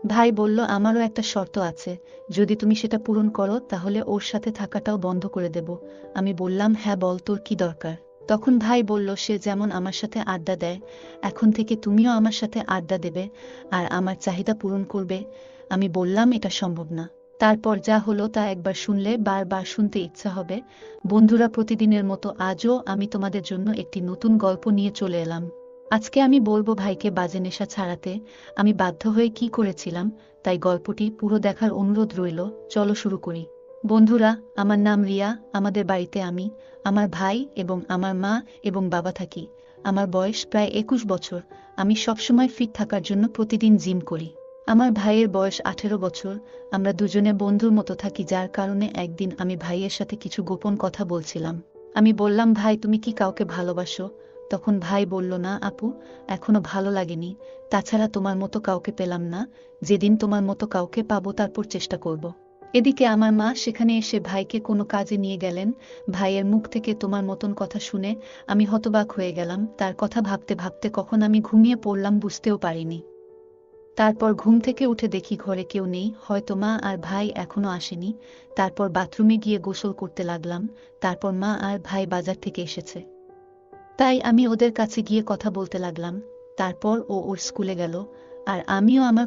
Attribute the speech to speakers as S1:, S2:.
S1: ভাই বলল, আমারও একটা শর্ত আছে, যদি তুমি সেটা পূরণ করো তাহলে ওর সাথে থাকাটাও বন্ধ করে দেব। আমি বললাম, হ্যাঁ বল, তোর কি দরকার? তখন ভাই বলল, সে যেমন আমার সাথে আড্ডা দেয়, এখন থেকে তুমিও আমার সাথে আড্ডা দেবে আর আমার চাহিদা পূরণ করবে। আমি বললাম, এটা সম্ভব না। তারপর যা হলো তা একবার শুনলে বারবার শুনতে ইচ্ছা হবে। বন্ধুরা, প্রতিদিনের মতো আজও আমি তোমাদের জন্য একটি নতুন গল্প নিয়ে চলে এলাম। আজকে আমি বলবো ভাইকে বাজে নেশা ছাড়াতে আমি বাধ্য হয়ে কি করেছিলাম, তাই গল্পটি পুরো দেখার অনুরোধ রইল। চলো শুরু করি। বন্ধুরা, আমার নাম রিয়া। আমাদের বাড়িতে আমি, আমার ভাই এবং আমার মা এবং বাবা থাকি। আমার বয়স প্রায় 21 বছর। আমি সবসময় ফিট থাকার জন্য প্রতিদিন জিম করি। আমার ভাইয়ের বয়স 18 বছর। আমরা দুজনে বন্ধুর মতো থাকি, যার কারণে একদিন আমি ভাইয়ের সাথে কিছু গোপন কথা বলছিলাম। আমি বললাম, ভাই তুমি কি কাউকে ভালোবাসো? তখন ভাই বলল, না আপু, এখনো ভালো লাগেনি। তাছাড়া তোমার মতো কাউকে পেলাম না। যেদিন তোমার মতো কাউকে পাবো তারপর চেষ্টা করব। এদিকে আমার মা সেখানে এসে ভাইকে কোনো কাজে নিয়ে গেলেন। ভাইয়ের মুখ থেকে তোমার মতন কথা শুনে আমি হতবাক হয়ে গেলাম। তার কথা ভাবতে ভাবতে কখন আমি ঘুমিয়ে পড়লাম বুঝতেও পারিনি। তারপর ঘুম থেকে উঠে দেখি ঘরে কেউ নেই, হয়তো মা আর ভাই এখনো আসেনি। তারপর বাথরুমে গিয়ে গোসল করতে লাগলাম। তারপর মা আর ভাই বাজার থেকে এসেছে, তাই আমি ওদের কাছে গিয়ে কথা বলতে লাগলাম। তারপর ও ওর স্কুলে গেল আর আমিও আমার